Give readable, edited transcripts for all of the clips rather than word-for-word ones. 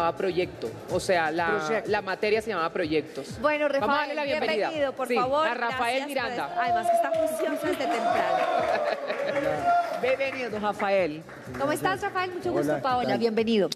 llamaba proyecto, o sea, la materia se llamaba proyectos. Bueno, Vamos a Rafael, darle la bienvenida. bienvenido, por Sí, favor. a Rafael Gracias Miranda. por esto. Además que está juicioso desde temprano. Bienvenido, Rafael. ¿Cómo estás, Rafael? Mucho gusto, Hola, Paola. ¿qué tal? Bienvenido.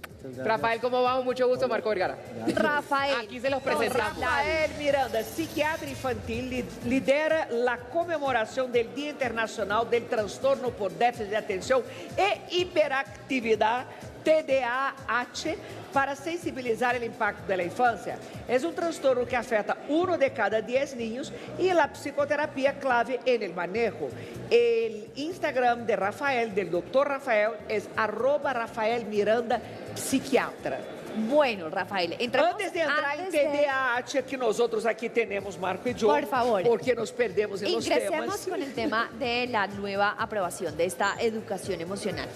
Rafael, ¿cómo vamos? Mucho gusto, Marco Vergara. Rafael. Aquí se los presentamos. Rafael Miranda, psiquiatra infantil, lidera a comemoração do Dia Internacional do Transtorno por Déficit de Atenção e Hiperactividade, TDAH, para sensibilizar o impacto da infância. É um transtorno que afeta 1 de cada 10 niños e a psicoterapia clave en el manejo. El Instagram de Rafael, del doctor Rafael, es @Rafael Miranda Psiquiatra. Bueno, Rafael, entramos Antes de entrar em antes de- TDAH, que nós outros aqui temos, Marco e Joe, Por favor. porque nos perdemos em los Ingresemos temas. con el tema de la nueva aprobación de esta educación emocional.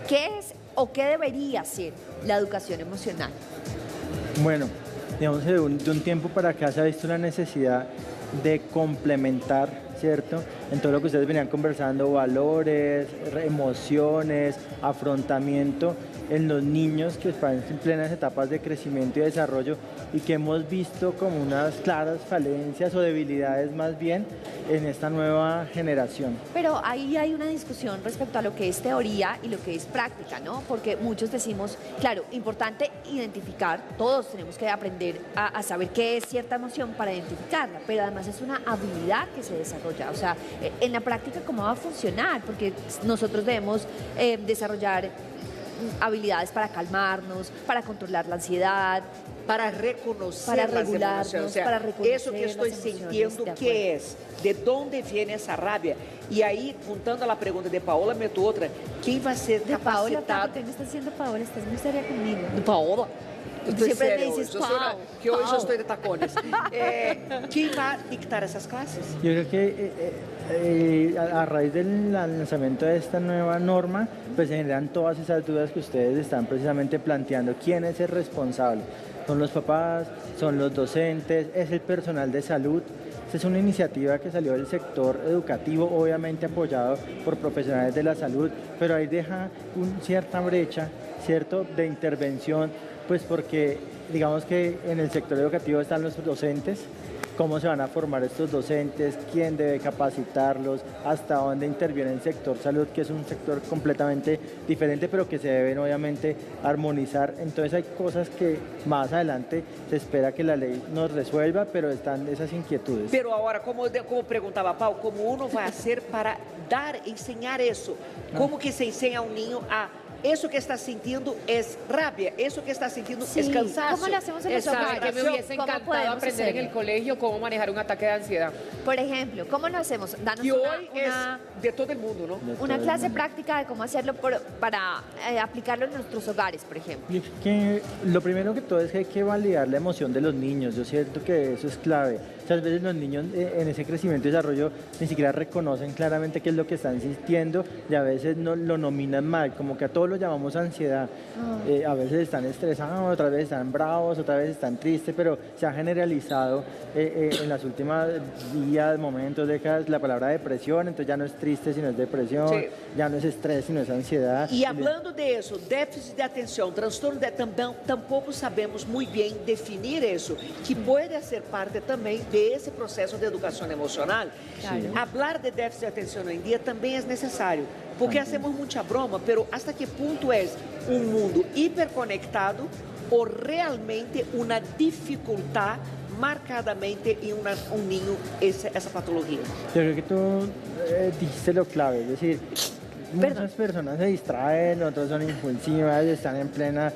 ¿Qué es o qué debería ser la educación emocional? Bueno, digamos que de un tiempo para acá se ha visto la necesidad de complementar, ¿cierto? En todo lo que ustedes venían conversando, valores, emociones, afrontamiento en los niños que están en plenas etapas de crecimiento y desarrollo y que hemos visto como unas claras falencias o debilidades más bien en esta nueva generación. Pero ahí hay una discusión respecto a lo que es teoría y lo que es práctica, ¿no? Porque muchos decimos, claro, importante identificar, todos tenemos que aprender a saber qué es cierta emoción para identificarla, pero además es una habilidad que se desarrolla. O sea, en la práctica, ¿cómo va a funcionar? Porque nosotros debemos desarrollar habilidades para calmarnos, para controlar la ansiedad, Para reconocer para las regularnos, emociones. O sea, para reconocer eso que estou las emociones, sentindo, de que es? De onde vem essa rabia? E aí, juntando a pergunta de Paola, meto outra. Quem vai ser de Paola, capacitado? ¿qué me está haciendo Paola? Estás muy seria conmigo. Paola? Siempre sério me dices, hoje, eu sou Pau, que hoje Pau. eu estou de tacones. Quem vai dictar essas classes? Yo creo que a raíz del lanzamiento de esta nueva norma, pues se generan todas esas dudas que ustedes están precisamente planteando. ¿Quién es el responsable? ¿Son los papás? ¿Son los docentes? ¿Es el personal de salud? Esta es una iniciativa que salió del sector educativo, obviamente apoyado por profesionales de la salud, pero ahí deja una cierta brecha, ¿cierto?, de intervención, pues porque digamos que en el sector educativo están los docentes. ¿Cómo se van a formar estos docentes? ¿Quién debe capacitarlos? ¿Hasta dónde interviene el sector salud, que es un sector completamente diferente, pero que se deben obviamente armonizar? Entonces hay cosas que más adelante se espera que la ley nos resuelva, pero están esas inquietudes. Pero agora, como perguntava Paulo, como uno vai ser para ensinar isso? Como que se ensina a um ninho a eso que está sintiendo es rabia, eso que está sintiendo Sí, es cansancio. ¿cómo lo hacemos en los es hogares? ¿Sabe que me hubiese ¿Cómo encantado podemos aprender en hacerlo? el colegio cómo manejar un ataque de ansiedad? Por ejemplo, ¿cómo lo hacemos? Danos Y una, hoy es de todo el mundo, ¿no? De todo una el clase mundo. práctica de cómo hacerlo para aplicarlo en nuestros hogares, por ejemplo. Yo creo que lo primero que todo es que hay que validar la emoción de los niños. Yo siento que eso es clave. Muchas veces los niños en ese crecimiento y desarrollo ni siquiera reconocen claramente qué es lo que están sintiendo y a veces no, lo nominan mal, como que a todos lo llamamos ansiedad. A veces están estresados, otras veces están bravos, otras veces están tristes, pero se ha generalizado en las últimas días, momentos, décadas la palabra depresión, entonces ya no es triste sino es depresión, Sí. ya no es estrés sino es ansiedad. E hablando de eso, déficit de atenção, transtorno de tampouco sabemos muito bem definir isso, que pode ser parte também desse processo de educação emocional. Claro. Hablar de déficit de atenção hoje em dia também é necessário, porque hacemos muita broma, pero hasta que ponto é um mundo hiperconectado ou realmente uma dificuldade marcadamente em um ninho essa patologia? Yo creo que tú dijiste lo clave, es decir, muchas personas se distraen, otras son impulsivas, están en plena,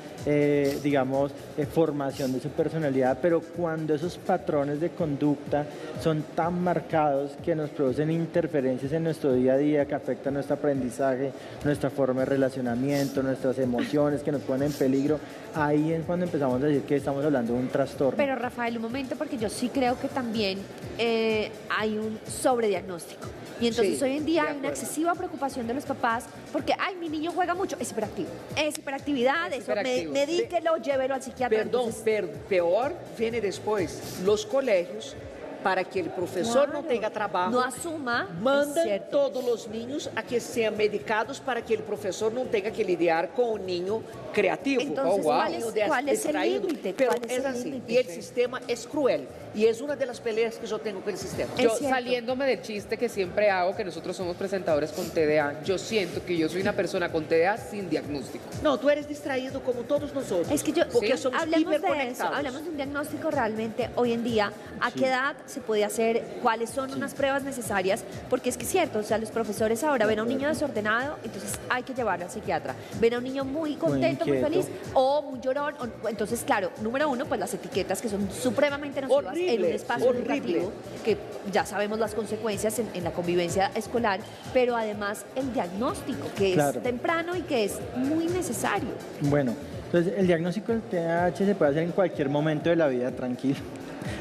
digamos, formación de su personalidad, pero cuando esos patrones de conducta son tan marcados que nos producen interferencias en nuestro día a día, que afectan nuestro aprendizaje, nuestra forma de relacionamiento, nuestras emociones, que nos ponen en peligro, ahí es cuando empezamos a decir que estamos hablando de un trastorno. Pero Rafael, un momento, porque yo sí creo que también hay un sobrediagnóstico. Y entonces Sí, hoy en día de hay una acuerdo. excesiva preocupación de los papás porque, ay, mi niño juega mucho, es hiperactivo. Es hiperactividad, Es eso, hiperactivo. medíquelo, llévelo al psiquiatra. Perdão, Entonces, peor vem depois, os colégios para que el profesor no Claro. tenga trabajo, No asuma, mandan es cierto. todos los niños a que sean medicados para que el profesor no tenga que lidiar con un niño creativo. Entonces, wow. ¿cuál es el Distraído. límite? Pero ¿Cuál es es el así, límite? y el sistema es cruel, y es una de las peleas que yo tengo con el sistema. Es Yo cierto. saliéndome del chiste que siempre hago, que nosotros somos presentadores con TDA, yo siento que yo soy una persona con TDA sin diagnóstico. No, tú eres distraído como todos nosotros. Es que yo, porque Sí. somos hablemos de eso, hiperconectados. hablamos de un diagnóstico realmente hoy en día, a qué edad se puede hacer, cuáles son unas pruebas necesarias, porque es que es cierto, o sea, los profesores ahora ven a un niño desordenado, entonces hay que llevarlo al psiquiatra, ven a un niño muy contento, muy, inquieto. feliz, o muy llorón, entonces claro, número uno, pues las etiquetas que son supremamente nocivas Horrible, en un espacio horrible. educativo, que ya sabemos las consecuencias en la convivencia escolar, pero además el diagnóstico, que Claro. es temprano y que es muy necesario. Bueno, entonces el diagnóstico del TDAH se puede hacer en cualquier momento de la vida, tranquilo.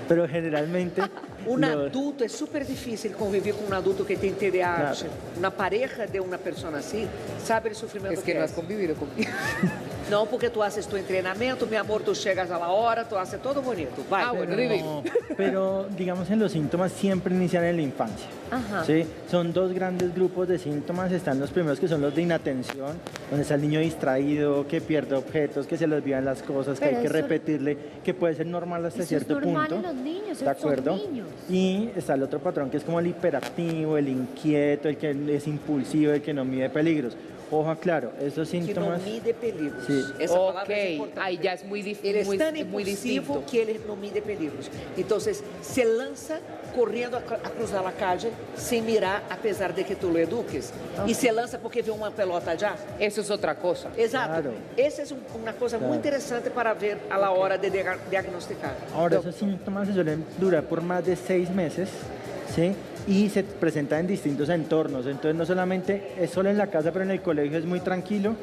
Pero generalmente... Un los- adulto, es súper difícil convivir con un adulto que tiene TDAH. Claro. Una pareja de una persona así sabe el sufrimiento Es que no has convivido conmigo. No, porque tú haces tu entrenamiento, mi amor, tú llegas a la hora, tú haces todo bonito. Vai. Ah, bueno, No, pero digamos en los síntomas siempre inician en la infancia. Ajá. ¿Sí? Son dos grandes grupos de síntomas. Están los primeros que son los de inatención, donde está el niño distraído, que pierde objetos, que se le olvidan las cosas, que Pero hay que eso- repetirle, que puede ser normal hasta Eso es cierto normal punto. en los niños, ¿De esos son acuerdo? niños. Y está el otro patrón que es como el hiperactivo, el inquieto, el que es impulsivo, el que no mide peligros. Ojo, claro, estos Que no síntomas... mide peligros. Sí. Esa Ok, palabra es importante. ahí ya es muy, Él es tan muy impulsivo distinto. que él no mide peligros. Entonces, se lanza corriendo a cruzar la calle sin mirar, a pesar de que tú lo eduques. Y se lanza porque ve una pelota allá. Eso es otra cosa. Exato. Claro. Essa é uma coisa Claro. muito interessante para ver a la hora de diagnosticar. Ahora, esos síntomas se suelen durar por más de 6 meses, ¿sí? Y se presentan en distintos entornos. Entonces, no solamente es solo en la casa, pero en el colegio es muy tranquilo.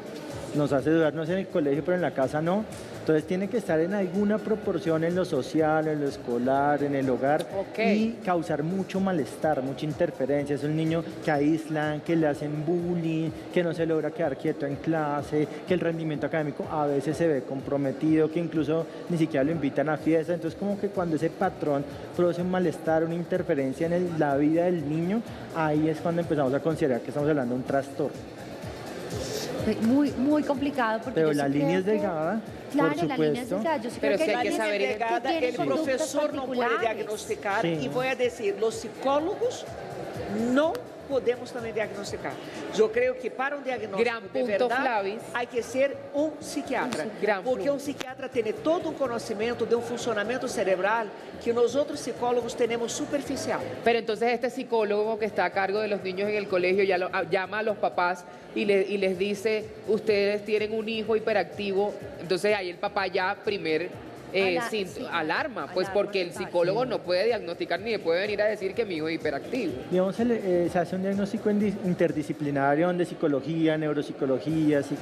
Nos hace dudar, no es en el colegio, pero en la casa no. Entonces, tiene que estar en alguna proporción en lo social, en lo escolar, en el hogar. Ok. Y causar mucho malestar, mucha interferencia. Es un niño que aíslan, que le hacen bullying, que no se logra quedar quieto en clase, que el rendimiento académico a veces se ve comprometido, que incluso ni siquiera lo invitan a fiesta. Entonces, como que cuando ese patrón produce un malestar, una interferencia en la vida del niño, ahí es cuando empezamos a considerar que estamos hablando de un trastorno. Muy, muy complicado. Porque Pero yo sí la creo línea es que- delgada, Claro, por la línea es supuesto. delgada. Yo sí Pero creo sí hay que la línea saber es Negada, tú tienes el conductas profesor no puede particulares. diagnosticar Sí. y voy a decir, los psicólogos no podemos também diagnosticar. Eu creio que para um diagnóstico Gran de punto, verdade, Flavis. há que ser um psiquiatra. Gran Porque punto. um psiquiatra tem todo um conhecimento de um funcionamento cerebral que nós outros psicólogos temos superficial. Pero entonces este psicólogo que está a cargo de los niños en el colegio ya llama a los papás y les dice, ustedes tienen un hijo hiperactivo, entonces ahí el papá ya Sí, alarma, pues alarma porque el total. psicólogo no puede diagnosticar ni le puede venir a decir que mi hijo es hiperactivo. Digamos, se hace un diagnóstico interdisciplinario donde psicología, neuropsicología, psiquiatría,